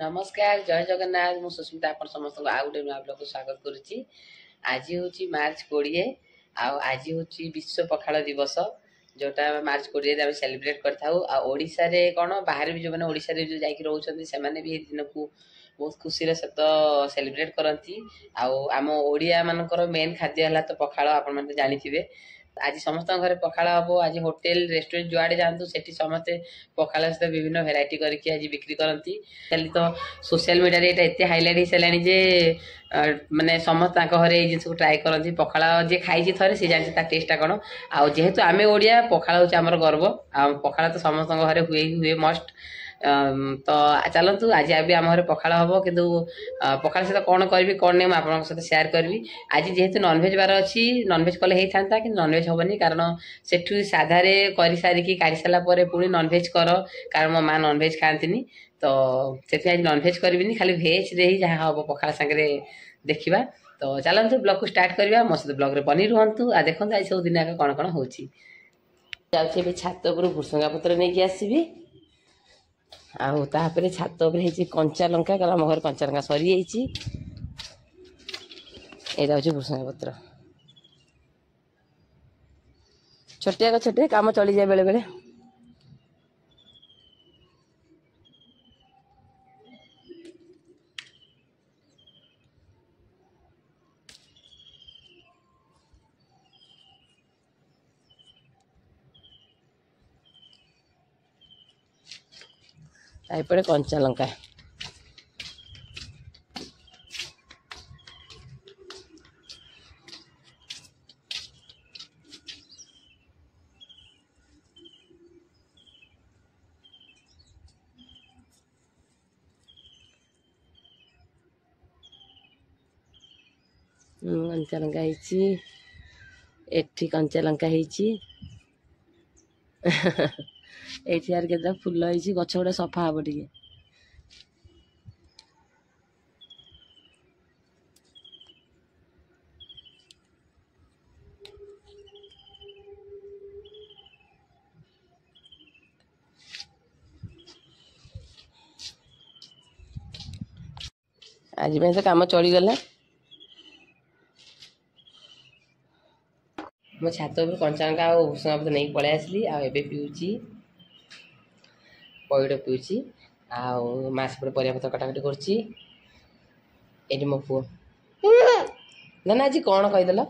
नमस्कार जय जगन्नाथ मु सुस्मिता आप समस्त आउ गोटे नुआ ब्लॉग स्वागत करुच्ची। आज हूँ मार्च 20 आज हूँ विश्व पखाड़ दिवस जोटा मार्च 20 आम सेलिब्रेट करशार कौन बाहर भी जो मैंने ओडिशा रे जो जाकि रोचंती से भी दिन को बहुत खुशी सहित सेलिब्रेट करती। आम ओडिया मानकर मेन खाद्य है तो पखाड़ आपण मैंने जानी आज समस्त घर पखाड़ हम आज होटेल रेस्टोरेंट जुआड़े जातु से समस्ते पखाड़ सहित विभिन्न भेराइटी करके आज बिक्री करती। खाली तो सोशल मीडिया रे एत हाइलाइट हो सारे जे माने समस्त घरे जिन को ट्राए करती पखाड़ जी खाई थे सी जानी टेस्टा कौन आेतु आम ओडिया पखाड़ हूँ आम गर्व पखाड़ तो समस्त घरे हुए ही हुए मस्ट तो चलतु आज भी आम घर पखाड़ हम कि पखाड़ सहित कौन करी कौन नहीं आप सहित सेयार करी। आज जेहेतु नॉनवेज बार अच्छी नॉनवेज कले होता कि नॉनवेज हेनी कारण सेठू साधारे कर सारिकी काढ़ी सारापर पुणी नॉनवेज कर कारण मो माँ नॉनवेज खाती तो से आज नॉनवेज करी खाली भेज रे ही जहाँ हम पखाड़ सांगे देखा। तो चलतु ब्लॉग को स्टार्ट करवा मो सहित ब्लॉग बनी रुहतु आ देखो आज सब दिन कौन कौन हो जाऊँ छात उपर भुसंगा पत्र नहीं आसबि आपर छात उपर कंचा लंका कारण आम घर कंचा लंका सरी जाइए भुसंगा पत्र छोटिया गछटे काम चली जाए बेले बेले एपटे कंचा लंका कंचा लंका एठी कंचा लंका एठी यार के फुल गछ गुड़ा सफा हम टे आज तो काम चलीगला मो छात उपर कंचा लंका भुसंगा पत्र नहीं पलि आसली आबे पीऊँगी पैड़ पीऊँगी मास परिया पत्र कटाकटी कर मो पु ना ना आज कौन कहीदेल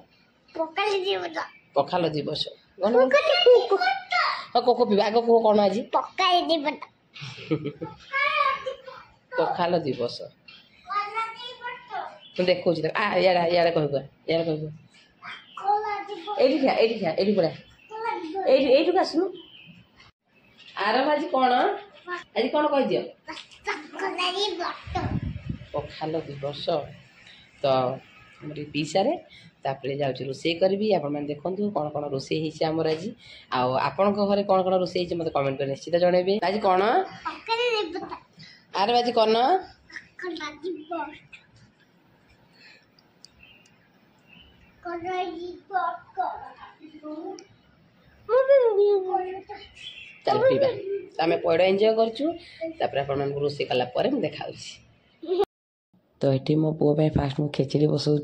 पखाल दिवस हाँ कोको पीवा आग कह कौन आज पखाल दिवस देखो यार कह आसनु आरम आज कौन कह दियो पखाल दिवस तो पीसारे तापर जाऊँ रोसे करी आप देखो कौन कौन रोसे आमर आज आपण घरे कौन कौन रोसे मत कमेंट कर निश्चित जनइबे। आज कौन आरम आज कौन चल पीवा आम पैड़ एंजॉय कर रोसे कला देखा तो ये मो पुओ फास्ट मु खेचड़ी बसाऊँ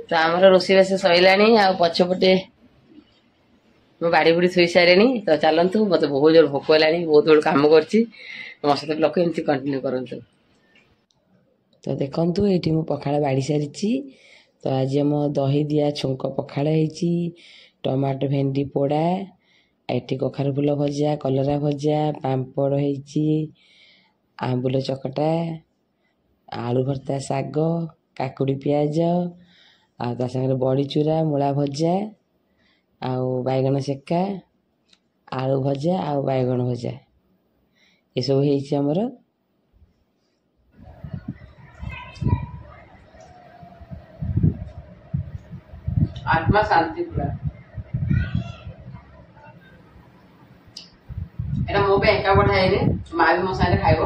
तो आमर रोषेईबास सैलानी आ पछपटे मो बाड़ी बुड़ी थोई सारे तो चलतु मत बहुत जोर भोक है बहुत बड़ कम कर मो सहित लोक एमती कंटिन्यू करूँ। तो देखु ये मु पखाड़ बाड़ी सारी तो आज आम दही दिया छुंक पखाड़ होती टमाटो भेंडी पोड़ा एटी कखारु फुल भजा कलरा भजा पापड़ होती आंबुल चकटा आलू भर्ता शाग काकुड़ी पियाज आ सागर बड़ी चूरा मूला भजा आउ बैगन सेका आलू भजा आउ बैगन भजा ये सब होती आमर। आत्मा शांति पूरा एटा मो पे एका पठाइले माँ भी मो साथे खाइब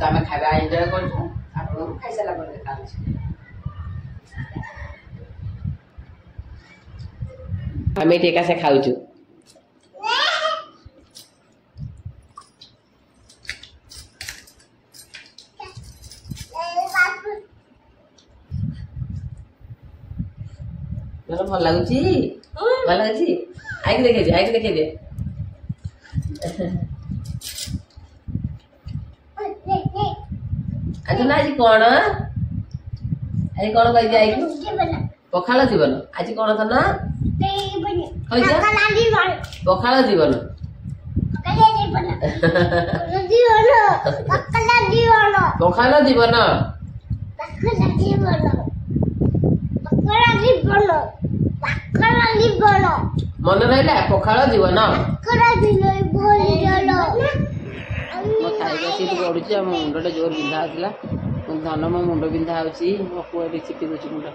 तो आम खाଇବା एंजॉय करछु आपन खाइ साला पर देखा आम एटी एका से खाउछु। भल लगुच भल लगुच आईक देखे दे आज ना आज कौन कह आई पखाल जीवन आज कौन था ना पखाल जीवन पखाल जीवन मन रहा पखाल जीवन बढ़ुची मुंड जोर बिंधा आसला धन मो मुंड बिंधा मो पुआ चिपी दूसरी मुंड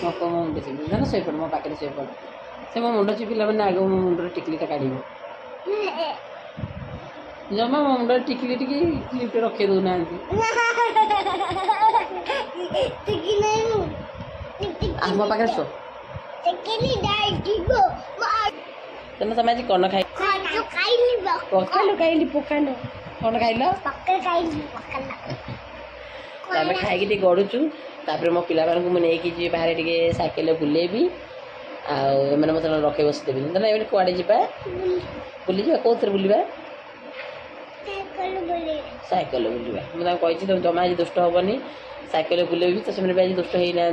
मो मुंड चिपी धन शोपड़ मो पाखे शोपड़ से मो मुंड चिपिला मैंने आगे मो मुंडर टिकलीटा काढ़ जमा मो मुंड टिकली क्लिप रखे दौना मो पाखे शो तेना तुम आज कौन खाई पखाल खाइली पखाल कौन खाइल आम खाई गड़ुचु मो पिला मुझे बाहर टे साइकेल बुलेबी आने मत रखे बसदेवी ना कड़े जा बुली जा कौ थे बुलवा साइकेल बुलवा मुझे कही तुम जमा आज दुष्ट हेनी साइकेल बुलेबी तो से आज दुष्ट होना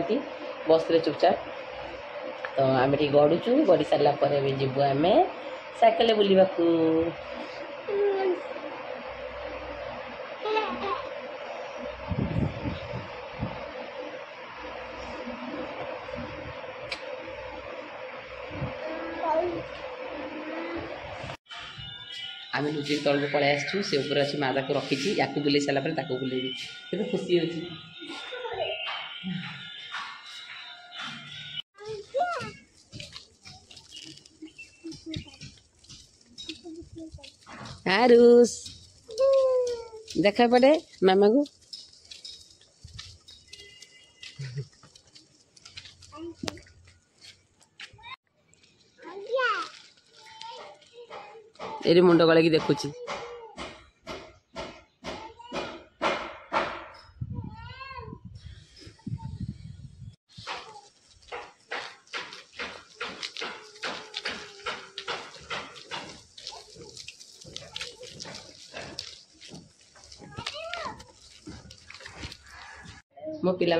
बस चुपचाप तो आम टे गड़ुचु गड़ी सारा जीवु आम साइकेल बुलवा आम लुचि तल को पलि आसू से ऊपर अच्छी माँ ताक रखी या बुले सारापर बुलेबी तो खुशी अच्छी। आरुष देखा पड़े मामा को ये मुंड गला कि देखुची मो पिला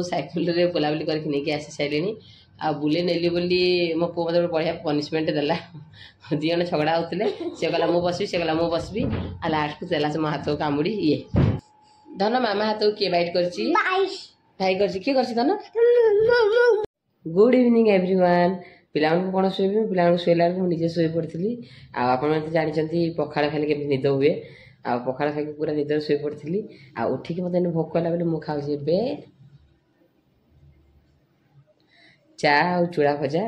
साइकेल रे बुलाबुली करके नहीं आसी सारे आ बुले नेली बोली मो पु मत बढ़िया पनिशमेंट देला दी जन झगड़ा होते सी कहला मु बसबी से कहला मु बसबी आ लास्ट को देला से मो हाथ को कामुड़ी ये धन मामा हाथ को किए बाइट कर भाई कर किए कर धन गुड इवनिंग एवरीवन पिला कौन शोबी पिला शोला मुझे शोई पड़ी आप जानते पखाड़ खाली केमती निद हुए आ पखाड़ खाई पूरा निदर शोई पड़ी आ उठिक मत भोक कला बेले मु खाऊँ चा आ चूड़ा भजा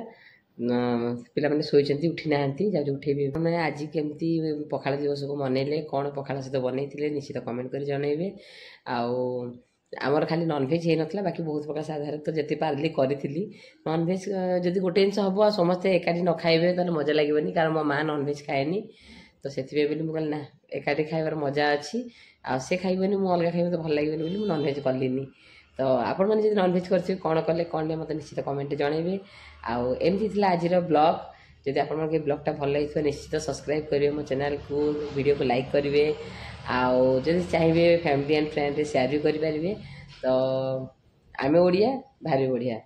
पिला मैंने शोचती उठी ना जाऊँ उठेबी मैंने आज केमती पखाड़ दिवस को मनइले कौन पखाड़ सहित बनई निश्चित कमेंट कर जनइबे आमर खाली नॉनभेज हो ना बाकी बहुत प्रकार साधारण तो जिते पार्ली करी नॉनभेज जदि गोटे जिन हम समस्ते एकाठी न खाइबे तो मजा लगे कारण मो माँ नॉनभेज खाएनी ତ ସେଥିପାଇଁ ବୋଲି ମୁଁ କହିଲି ନା ଏକାଠି ଖାଇବାର ମଜା ଅଛି ଆଉ ସେ ଖାଇବନି ମୁଁ ଅଲଗା ଖାଇବି ମୋତେ ଭଲ ଲାଗିବନି ବୋଲି ମୁଁ ନନଭେଜ୍ କଲିନି। ତ ଆପଣମାନେ ଯଦି ନନଭେଜ୍ କରିଥିବେ କ'ଣ କଲେ କ'ଣ ନାହିଁ ମୋତେ ନିଶ୍ଚିତ କମେଣ୍ଟରେ ଜଣାଇବେ। ଆଉ ଏମିତି ଥିଲା ଆଜିର ବ୍ଲଗ୍। ଯଦି ଆପଣମାନଙ୍କୁ ଏ ବ୍ଲଗ୍ଟା ଭଲ ଲାଗିଥିବ ନିଶ୍ଚିତ ସବସ୍କ୍ରାଇବ୍ କରିବେ ମୋ ଚ୍ୟାନେଲ୍କୁ, ଭିଡ଼ିଓକୁ ଲାଇକ୍ କରିବେ। ଆଉ ଯଦି ଚାହିଁବେ ଫ୍ୟାମିଲି ଆଣ୍ଡ ଫ୍ରେଣ୍ଡରେ ସେୟାର ବି କରିପାରିବେ। ତ ଆମେ ଓଡ଼ିଆ ଭାରି ବଢ଼ିଆ।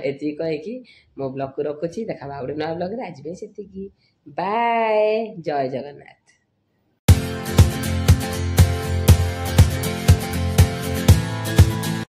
ଏତିକି କହିକି ମୋ ବ୍ଲଗ୍କୁ ରଖୁଛି। ଦେଖା ଆଉ ଗୋଟେ ନୂଆ ବ୍ଲଗ୍ରେ। ଆଜି ପାଇଁ ସେତିକି। ବାଏ। ଜୟ ଜଗନ୍ନାଥ।